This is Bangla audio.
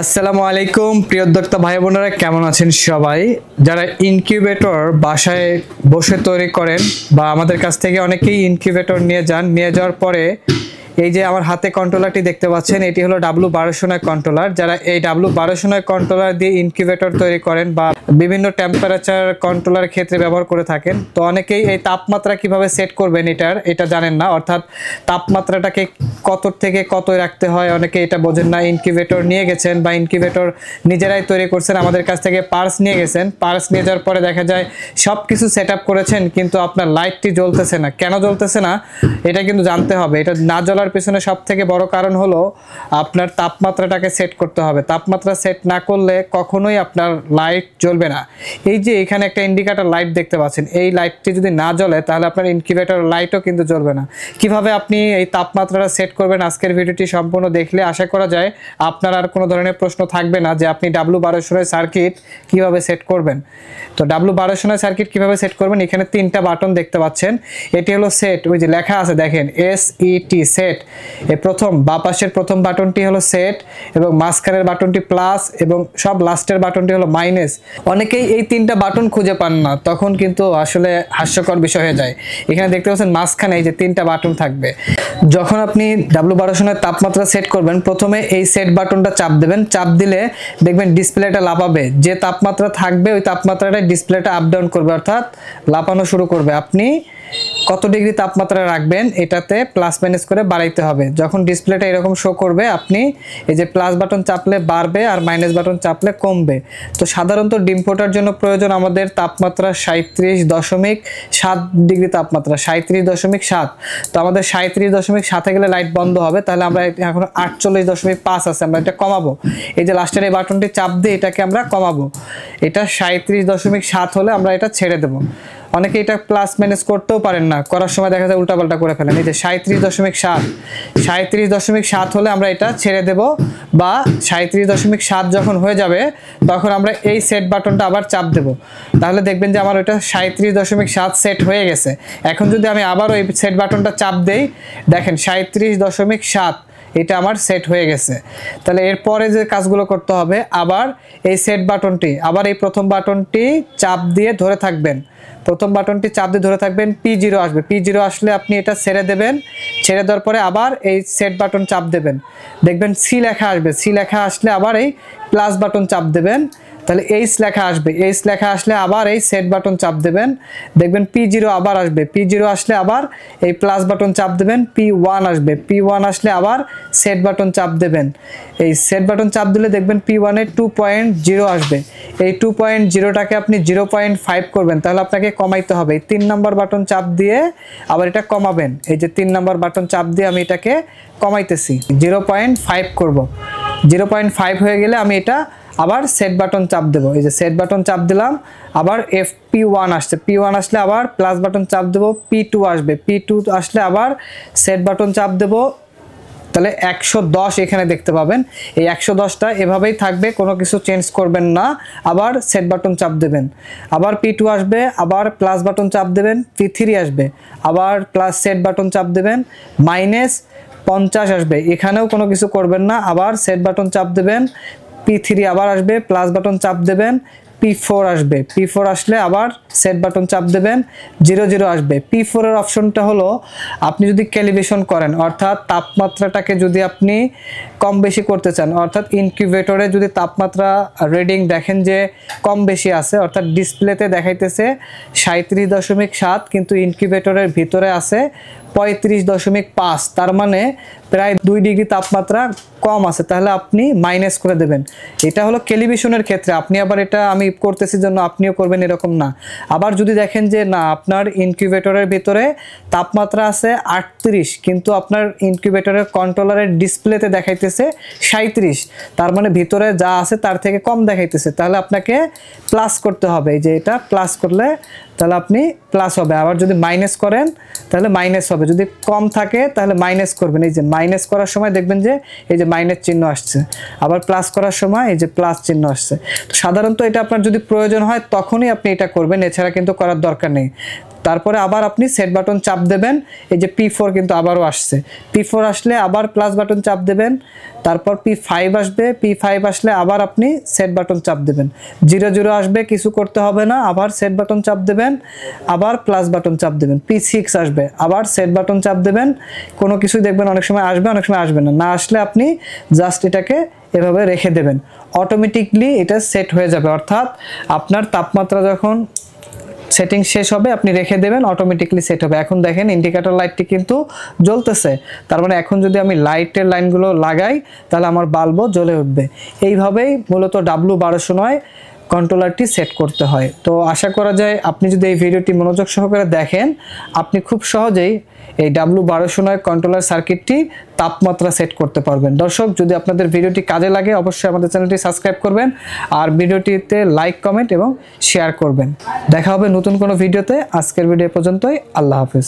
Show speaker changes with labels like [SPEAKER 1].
[SPEAKER 1] আসসালামু আলাইকুম প্রিয় উদ্যোক্তা ভাই বোনেরা, কেমন আছেন সবাই? যারা ইনকিউবেটর বাসায় বসে তৈরি করেন বা আমাদের কাছ থেকে অনেকেই ইনকিউবেটর নিয়ে যাওয়ার পরে এই যে আমার হাতে কন্ট্রোলারটি দেখতে পাচ্ছেন, এটি হলো W1209 কন্ট্রোলার। যারা এই W1209 কন্ট্রোলার দিয়ে ইনকিউবেটর তৈরি করেন বা বিভিন্ন টেম্পারেচার কন্ট্রোলার ক্ষেত্রে ব্যবহার করে থাকেন, তো অনেকেই এই তাপমাত্রা কিভাবে সেট করবেন এটা জানেন না। অর্থাৎ তাপমাত্রাটাকে কত থেকে কত রাখতে হয় অনেকে এটা বোঝেন না। ইনকিউবেটর নিয়ে গেছেন বা ইনকিউবেটর নিজেরাই তৈরি করছেন, আমাদের কাছ থেকে পার্স নিয়ে গেছেন। পার্স নিয়ে যাওয়ার পরে দেখা যায় সব কিছু সেট আপ করেছেন, কিন্তু আপনার লাইটটি জ্বলতেছে না। কেন জ্বলতেছে না এটা কিন্তু জানতে হবে। এটা না জ্বলার পিছনে সব থেকে বড় কারণ হলো আপনার তাপমাত্রাটাকে সেট করতে হবে। তাপমাত্রা সেট না করলে কখনোই আপনার লাইট জ্বলবে না। এই যে এখানে একটা ইন্ডিকেটর লাইট দেখতে পাচ্ছেন, এই লাইটটি যদি না জ্বলে তাহলে আপনার ইনকিউবেটর লাইটও কিন্তু জ্বলবে না। কিভাবে আপনি এই তাপমাত্রাটা সেট করবেন, আজকের ভিডিওটি সম্পূর্ণ দেখলে আশা করা যায় আপনার আর কোনো ধরনের প্রশ্ন থাকবে না যে আপনি W1209 সার্কিট কিভাবে সেট করবেন। তো W1209 সার্কিট কিভাবে সেট করবেন, এখানে তিনটা বাটন দেখতে পাচ্ছেন। এটি হলো সেট, ওই যে লেখা আছে দেখেন SET সেট। এই প্রথম বাঁ পাশের প্রথম বাটনটি হলো সেট এবং মাঝখানের বাটনটি প্লাস এবং সব লাস্টের বাটনটি হলো মাইনাস। অনেকেই এই তিনটা বাটন খুঁজে পান না, তখন কিন্তু আসলে হাস্যকর বিষয় হয়ে যায়। এখানে দেখতে পাচ্ছেন মাঝখানে এই যে তিনটা বাটন থাকবে। যখন আপনি W1209 তাপমাত্রা সেট করবেন, প্রথমে এই সেট বাটনটা চাপ দেবেন। চাপ দিলে দেখবেন ডিসপ্লেটা লাফাবে। যে তাপমাত্রা থাকবে ওই তাপমাত্রাটা ডিসপ্লেটা আপ ডাউন করবে, অর্থাৎ লাফানো শুরু করবে। আপনি কত ডিগ্রি তাপমাত্রা রাখবেন এটাতে প্লাস মাইনাস করে বাড়াইতে হবে। যখন ডিসপ্লেটা এরকম শো করবে, আপনি এই যে প্লাস বাটন চাপলে বাড়বে আর মাইনাস বাটন চাপলে কমবে। তো সাধারণত ডিম ফোটার জন্য প্রয়োজন আমাদের তাপমাত্রা 37.7 ডিগ্রি তাপমাত্রা, 37.7। তো আমাদের 37.7 গেলে লাইট বন্ধ হবে। তাহলে আমরা এখন 48.5 আছে, আমরা এটা কমাবো। এই যে লাস্টের এই বাটনটি চাপ দিয়ে এটাকে আমরা কমাবো। এটা 37.7 হলে আমরা এটা ছেড়ে দেবো। অনেকে এটা প্লাস মাইনাস করতেও পারেন না, করার সময় দেখা যায় উল্টাপাল্টা করে ফেলেন। এই যে 37.7 হলে আমরা এটা ছেড়ে দেব, বা 37.7 যখন হয়ে যাবে তখন আমরা এই সেট বাটনটা আবার চাপ দেব। তাহলে দেখবেন যে আমার ওইটা 37.7 সেট হয়ে গেছে। এখন যদি আমি আবার ওই সেট বাটনটা চাপ দেই, দেখেন 37.7 এটা আমার সেট হয়ে গেছে। তাহলে এরপরে যে কাজগুলো করতে হবে, আবার এই সেট বাটনটি, আবার এই প্রথম বাটনটি চাপ দিয়ে ধরে থাকবেন। প্রথম বাটনটি চাপ দিয়ে ধরে থাকবেন, P0 আসবে। P0 আসলে আপনি এটা ছেড়ে দেবেন। ছেড়ে দেওয়ার পরে আবার এই সেট বাটন চাপ দেবেন, দেখবেন C লেখা আসবে। C লেখা আসলে আবার এই প্লাস বাটন চাপ দেবেন, তাহলে এইচ লেখা আসবে। এইচ লেখা আসলে আবার এই সেট বাটন চাপ দেবেন, দেখবেন P0 আবার আসবে। P0 আসলে আবার এই প্লাস বাটন চাপ দেবেন, P1 আসবে। P1 আসলে আবার সেট বাটন চাপ দেবেন। এই সেট বাটন চাপ দিলে দেখবেন P1 এর 2.0 আসবে। এই 2.0টাকে আপনি 0.5 করবেন, তাহলে আপনাকে কমাইতে হবে। 3 নম্বর বাটন চাপ দিয়ে আবার এটা কমাবেন। এই যে 3 নম্বর বাটন চাপ দিয়ে আমি এটাকে কমাইতেছি, 0.5 করব। 0.5 হয়ে গেলে আমি এটা আবার সেট বাটন চাপ দেব। এই যে সেট বাটন চাপ দিলাম, আবার P1 আসছে। P1 আসলে আবার প্লাস বাটন চাপ দেব, P2 আসবে। P2 আসলে আবার সেট বাটন চাপ দেব, তাহলে 110 এখানে দেখতে পাবেন। এই 110টা এভাবেই থাকবে, কোনো কিছু চেঞ্জ করবেন না। আবার সেট বাটন চাপ দেবেন, আবার P2 আসবে, আবার প্লাস বাটন চাপ দেবেন, P3 আসবে, আবার প্লাস সেট বাটন চাপ দেবেন, -50 আসবে। এখানেও কোনো কিছু করবেন না, আবার সেট বাটন চাপ দেবেন, P3 আবার আসবে, প্লাস বাটন চাপ দেবেন, P4 আসবে। P4 আসলে আবার সেট বাটন চাপ দেবেন, 00 আসবে। P4 এর অপশনটা হলো আপনি যদি ক্যালিব্রেশন করেন, অর্থাৎ তাপমাত্রাটাকে যদি আপনি কম বেশি করতে চান, অর্থাৎ ইনকিউবেটরে যদি তাপমাত্রা রিডিং দেখেন যে কম বেশি আছে, অর্থাৎ ডিসপ্লেতে দেখাইতেছে 37.7 কিন্তু ইনকিউবেটরের ভিতরে আছে 35.5, তার মানে প্রায় 2 ডিগ্রি তাপমাত্রা কম আছে, তাহলে আপনি মাইনাস করে দেবেন। এটা হলো ক্যালিব্রেশনের ক্ষেত্রে। আপনি আবার এটা আমি করতেছি জন্য আপনিও করবেন এরকম না। আবার যদি দেখেন যে না, আপনার ইনকিউবেটরের ভিতরে তাপমাত্রা আছে 38 কিন্তু আপনার ইনকিউবেটরের কন্ট্রোলারের ডিসপ্লেতে দেখাইতেছে 37, তার মানে ভিতরে যা আছে তার থেকে কম দেখাইতেছে, তাহলে আপনাকে প্লাস করতে হবে। এই যে এটা প্লাস করলে তাহলে আপনি প্লাস হবে। আবার যদি মাইনাস করেন তাহলে মাইনাস হবে। যদি কম থাকে তাহলে মাইনাস করবেন। এই যে মাইনাস করার সময় দেখবেন যে এই যে মাইনাস চিহ্ন আসছে, আবার প্লাস করার সময় এই যে প্লাস চিহ্ন আসছে। তো সাধারণত এটা আপনার যদি প্রয়োজন হয় তখনই আপনি এটা করবেন, এছাড়া কিন্তু করার দরকার নেই। তারপরে আবার আপনি সেট বাটন চাপ দেবেন, এই যে P4 কিন্তু আবারও আসছে। P4 আসলে আবার প্লাস বাটন চাপ দেবেন, তারপর P5 আসবে, P5 আসলে আবার আপনি সেট বাটন চাপ দেবেন। 00 আসবে, কিছু করতে হবে না, আবার সেট বাটন চাপ দেবেন, আবার প্লাস বাটন চাপ দেবেন। P6 আসবে, আবার সেট বাটন চাপ দেবেন। কোনো কিছুই দেখবেন অনেক সময় আসবে, অনেক সময় আসবে না। না আসলে আপনি জাস্ট এটাকে এভাবে রেখে দেবেন, অটোমেটিকলি এটা সেট হয়ে যাবে। অর্থাৎ আপনার তাপমাত্রা যখন সেটিং শেষ হবে আপনি রেখে দেবেন, অটোমেটিকলি সেট হবে। এখন দেখেন ইন্ডিকেটর লাইটটি কিন্তু জ্বলতেছে, তার মানে এখন যদি আমি লাইটের লাইনগুলো লাগাই তাহলে আমার বাল্বও জ্বলে উঠবে। এইভাবেই মূলত W1209 কন্ট্রোলারটি সেট করতে হয়। তো আশা করা যায় আপনি যদি এই ভিডিওটি মনোযোগ সহকারে দেখেন, আপনি খুব সহজেই এই W1209 কন্ট্রোলার সার্কিটটি তাপমাত্রা সেট করতে পারবেন। দর্শক, যদি আপনাদের ভিডিওটি কাজে লাগে অবশ্যই আমাদের চ্যানেলটি সাবস্ক্রাইব করবেন, আর ভিডিওটিতে লাইক, কমেন্ট এবং শেয়ার করবেন। দেখা হবে নতুন কোনো ভিডিওতে। আজকের ভিডিও পর্যন্তই। আল্লাহ হাফেজ।